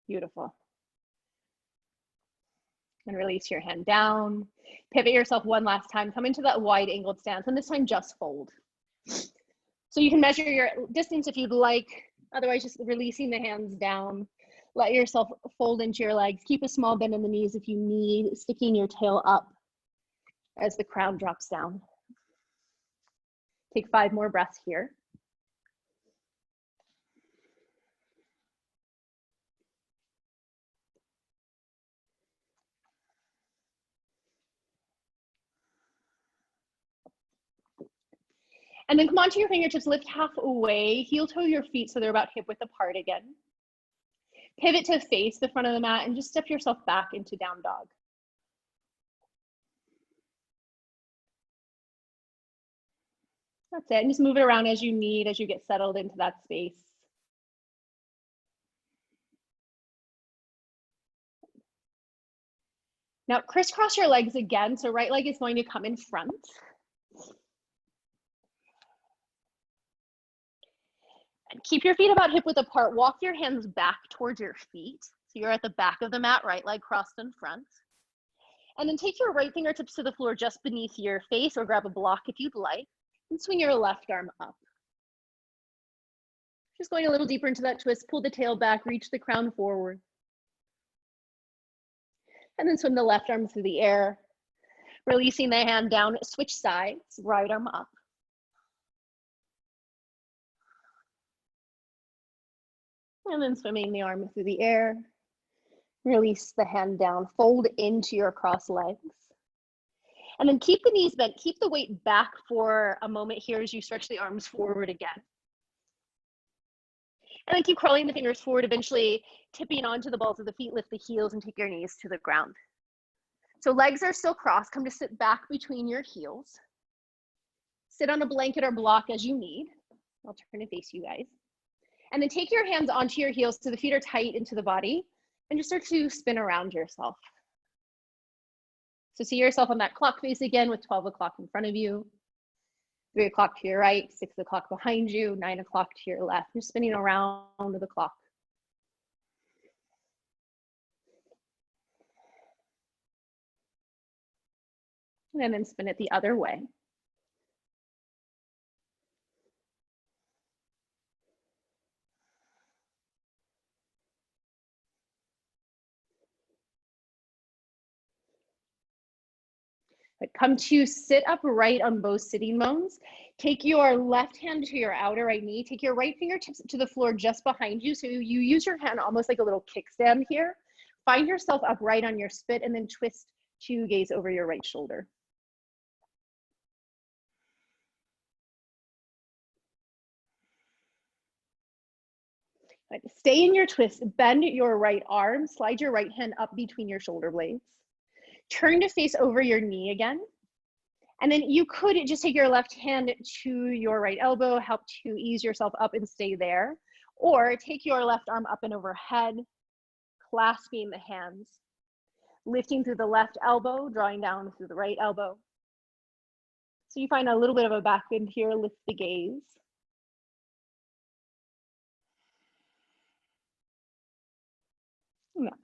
Beautiful. And release your hand down. Pivot yourself one last time. Come into that wide angled stance, and this time just fold. So you can measure your distance if you'd like. Otherwise, just releasing the hands down. Let yourself fold into your legs. Keep a small bend in the knees if you need, sticking your tail up as the crown drops down. Take 5 more breaths here. And then come onto your fingertips, lift half away, heel toe your feet so they're about hip width apart again. Pivot to face the front of the mat and just step yourself back into down dog. That's it, and just move it around as you need, as you get settled into that space. Now crisscross your legs again, so right leg is going to come in front. And keep your feet about hip width apart. Walk your hands back towards your feet. So you're at the back of the mat, right leg crossed in front. And then take your right fingertips to the floor just beneath your face, or grab a block if you'd like, and swing your left arm up. Just going a little deeper into that twist, pull the tail back, reach the crown forward. And then swim the left arm through the air, releasing the hand down, switch sides, right arm up. And then swimming the arm through the air. Release the hand down, fold into your cross legs. And then keep the knees bent, keep the weight back for a moment here as you stretch the arms forward again. And then keep crawling the fingers forward, eventually tipping onto the balls of the feet, lift the heels and take your knees to the ground. So legs are still crossed, come to sit back between your heels. Sit on a blanket or block as you need. I'll turn to face you guys. And then take your hands onto your heels so the feet are tight into the body, and just start to spin around yourself. So see yourself on that clock face again with 12 o'clock in front of you, 3 o'clock to your right, 6 o'clock behind you, 9 o'clock to your left. You're spinning around the clock. And then spin it the other way. But come to sit upright on both sitting bones. Take your left hand to your outer right knee. Take your right fingertips to the floor just behind you. So you use your hand almost like a little kickstand here. Find yourself upright on your spit and then twist to gaze over your right shoulder. Right. Stay in your twist. Bend your right arm. Slide your right hand up between your shoulder blades. Turn to face over your knee again. And then you could just take your left hand to your right elbow, help to ease yourself up and stay there. Or take your left arm up and overhead, clasping the hands, lifting through the left elbow, drawing down through the right elbow. So you find a little bit of a back bend here, lift the gaze.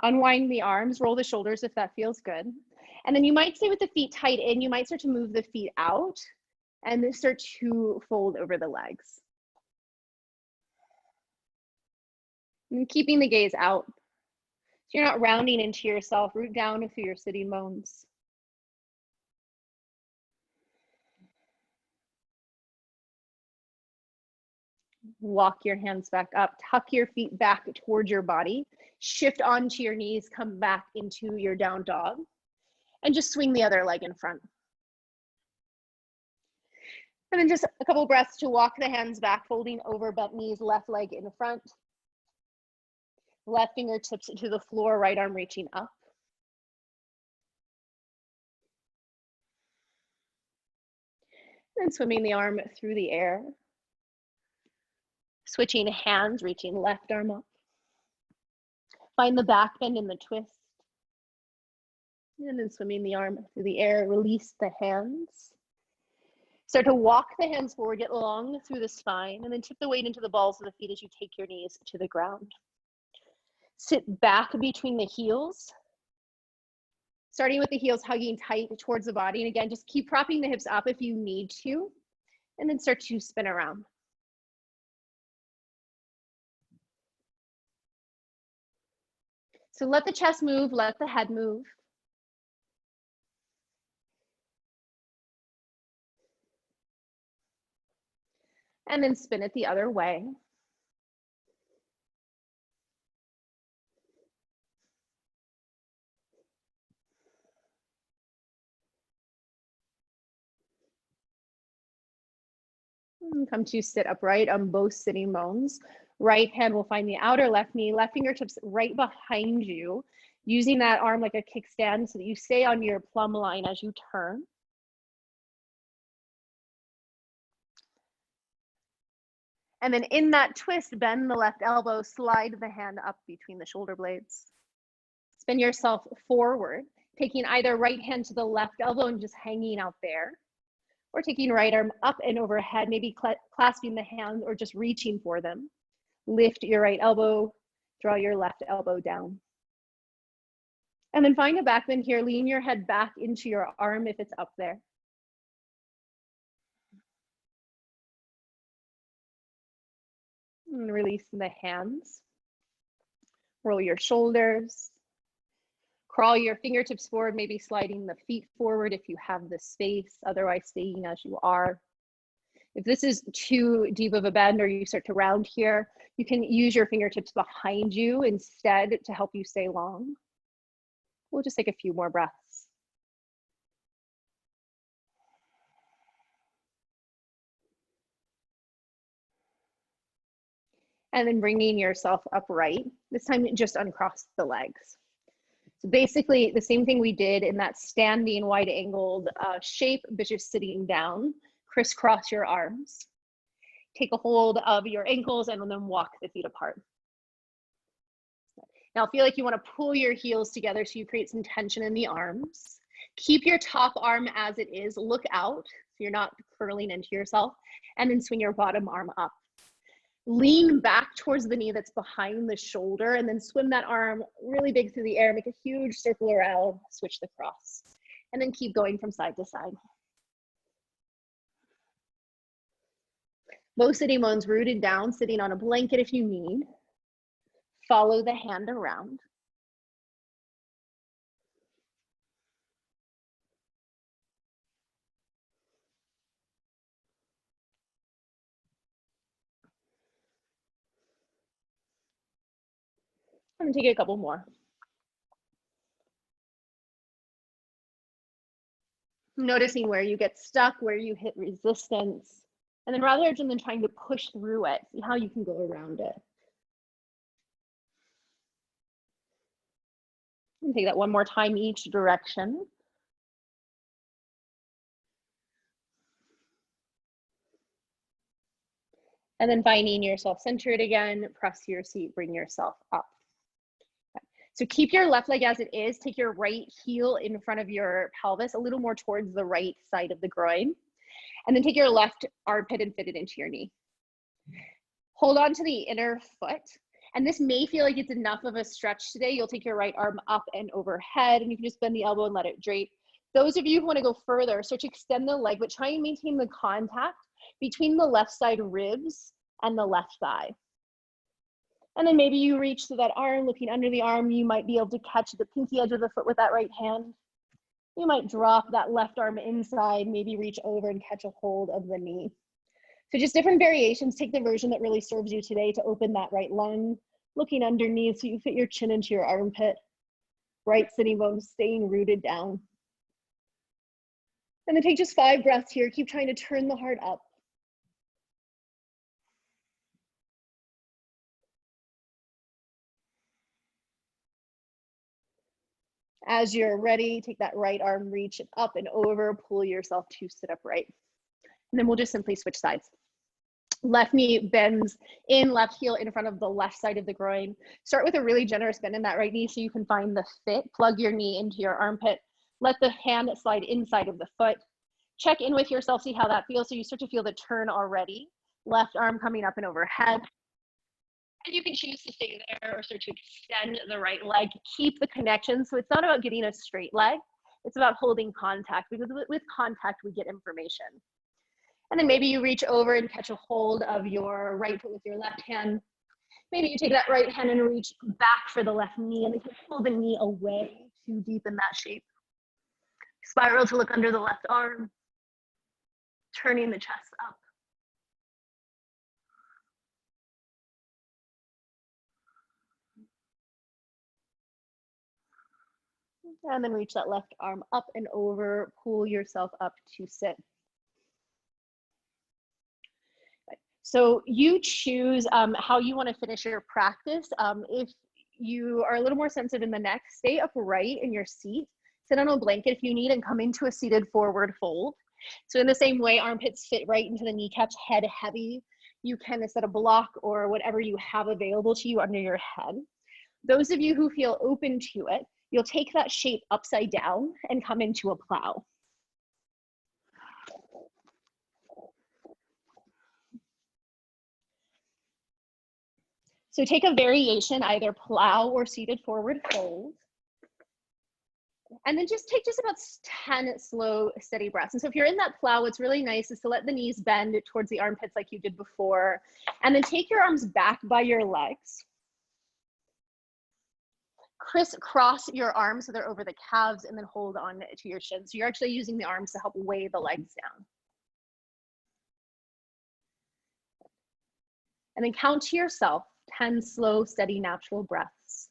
Unwind the arms, roll the shoulders if that feels good. And then you might stay with the feet tight in, you might start to move the feet out and then start to fold over the legs. And keeping the gaze out. So you're not rounding into yourself, root down through your sitting bones. Walk your hands back up, tuck your feet back towards your body, shift onto your knees, come back into your down dog, and just swing the other leg in front. And then just a couple breaths to walk the hands back, folding over, bent knees, left leg in front. Left fingertips to the floor, right arm reaching up. And swimming the arm through the air. Switching hands, reaching left arm up. Find the back bend in the twist. And then swimming the arm through the air, release the hands. Start to walk the hands forward, get long through the spine, and then tip the weight into the balls of the feet as you take your knees to the ground. Sit back between the heels. Starting with the heels hugging tight towards the body. And again, just keep propping the hips up if you need to, and then start to spin around. So let the chest move, let the head move. And then spin it the other way. And come to sit upright on both sitting bones. Right hand will find the outer left knee, left fingertips right behind you, using that arm like a kickstand so that you stay on your plumb line as you turn. And then in that twist, bend the left elbow, slide the hand up between the shoulder blades. Spin yourself forward, taking either right hand to the left elbow and just hanging out there, or taking right arm up and overhead, maybe clasping the hands or just reaching for them. Lift your right elbow, draw your left elbow down. And then find a back bend here, lean your head back into your arm if it's up there. And release the hands. Roll your shoulders. Crawl your fingertips forward, maybe sliding the feet forward if you have the space, otherwise staying as you are. If this is too deep of a bend or you start to round here, you can use your fingertips behind you instead to help you stay long. We'll just take a few more breaths. And then bringing yourself upright, this time just uncross the legs. So basically the same thing we did in that standing wide angled shape, but just sitting down, crisscross your arms. Take a hold of your ankles and then walk the feet apart. Now feel like you want to pull your heels together so you create some tension in the arms. Keep your top arm as it is, look out so you're not curling into yourself, and then swing your bottom arm up. Lean back towards the knee that's behind the shoulder and then swim that arm really big through the air, make a huge circle around, switch the cross, and then keep going from side to side. Both sitting bones rooted down, sitting on a blanket if you need. Follow the hand around. I'm gonna take a couple more. Noticing where you get stuck, where you hit resistance. And then rather than trying to push through it, see how you can go around it. And take that one more time each direction. And then finding yourself centered again, press your seat, bring yourself up. So keep your left leg as it is. Take your right heel in front of your pelvis, a little more towards the right side of the groin. And then take your left armpit and fit it into your knee. Hold on to the inner foot. And this may feel like it's enough of a stretch today. You'll take your right arm up and overhead, and you can just bend the elbow and let it drape. Those of you who want to go further, start to extend the leg, but try and maintain the contact between the left side ribs and the left thigh. And then maybe you reach to that arm, looking under the arm, you might be able to catch the pinky edge of the foot with that right hand. You might drop that left arm inside, maybe reach over and catch a hold of the knee. So just different variations. Take the version that really serves you today to open that right lung, looking underneath so you fit your chin into your armpit. Right sitting bones staying rooted down. And then take just 5 breaths here. Keep trying to turn the heart up. As you're ready, take that right arm, reach it up and over, pull yourself to sit upright. And then we'll just simply switch sides. Left knee bends in, left heel in front of the left side of the groin. Start with a really generous bend in that right knee so you can find the fit. Plug your knee into your armpit. Let the hand slide inside of the foot. Check in with yourself, see how that feels. So you start to feel the turn already. Left arm coming up and overhead. And you can choose to stay there or start to extend the right leg. Keep the connection. So it's not about getting a straight leg. It's about holding contact, because with contact, we get information. And then maybe you reach over and catch a hold of your right foot with your left hand. Maybe you take that right hand and reach back for the left knee, and then pull the knee away to deepen that shape. Spiral to look under the left arm, turning the chest up. And then reach that left arm up and over, pull yourself up to sit. So you choose how you want to finish your practice. If you are a little more sensitive in the neck, stay upright in your seat, sit on a blanket if you need, and come into a seated forward fold. So in the same way, armpits fit right into the kneecaps, head heavy. You can set a block or whatever you have available to you under your head. Those of you who feel open to it, you'll take that shape upside down and come into a plow. So take a variation, either plow or seated forward fold. And then just take about 10 slow, steady breaths. And so if you're in that plow, what's really nice is to let the knees bend towards the armpits like you did before. And then take your arms back by your legs. Crisscross your arms so they're over the calves, and then hold on to your shins. So you're actually using the arms to help weigh the legs down. And then count to yourself 10 slow, steady, natural breaths.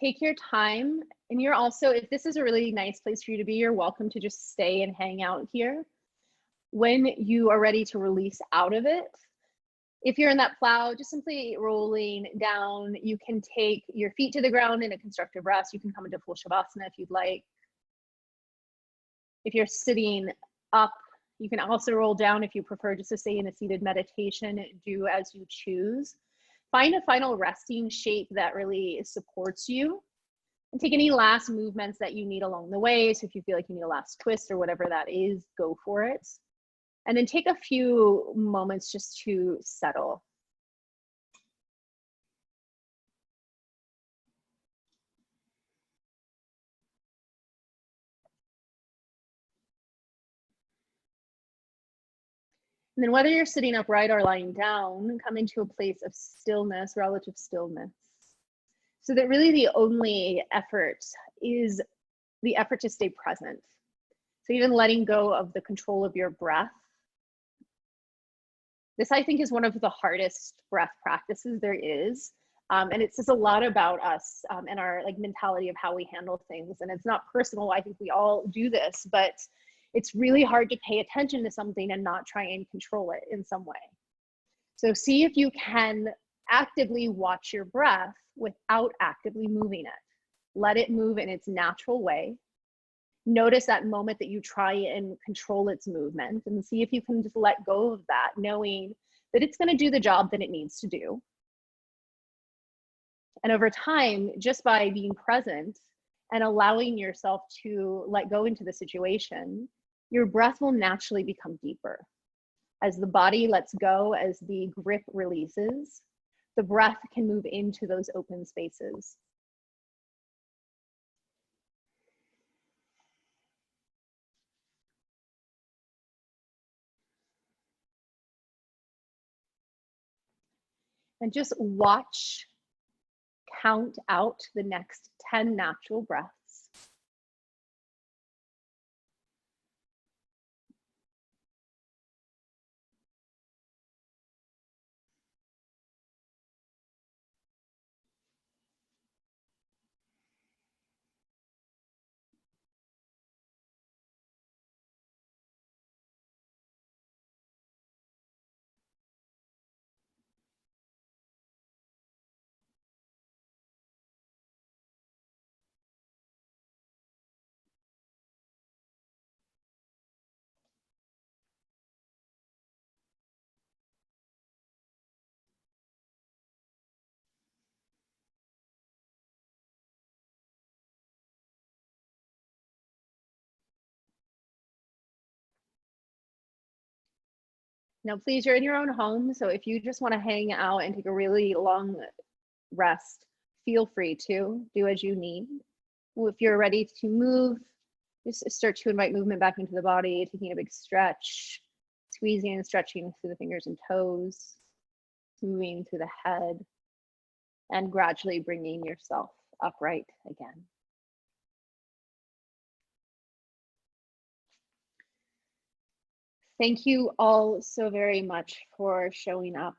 Take your time, and you're also, if this is a really nice place for you to be, you're welcome to just stay and hang out here. When you are ready to release out of it, if you're in that plow, just simply rolling down. You can take your feet to the ground in a constructive rest. You can come into full shavasana if you'd like. If you're sitting up, you can also roll down if you prefer just to stay in a seated meditation. Do as you choose. Find a final resting shape that really supports you, and take any last movements that you need along the way. So if you feel like you need a last twist or whatever that is, go for it. And then take a few moments just to settle. And then whether you're sitting upright or lying down, come into a place of stillness, relative stillness. So that really the only effort is the effort to stay present. So even letting go of the control of your breath. This, I think, is one of the hardest breath practices there is. And it says a lot about us and our like mentality of how we handle things. And it's not personal. I think we all do this, but it's really hard to pay attention to something and not try and control it in some way. So see if you can actively watch your breath without actively moving it. Let it move in its natural way. Notice that moment that you try and control its movement, and see if you can just let go of that, knowing that it's going to do the job that it needs to do. And over time, just by being present and allowing yourself to let go into the situation, your breath will naturally become deeper. As the body lets go, as the grip releases, the breath can move into those open spaces. And just watch, count out the next 10 natural breaths. Now, please, you're in your own home, so if you just want to hang out and take a really long rest, feel free to do as you need. If you're ready to move, just start to invite movement back into the body, taking a big stretch, squeezing and stretching through the fingers and toes, moving through the head, and gradually bringing yourself upright again. Thank you all so very much for showing up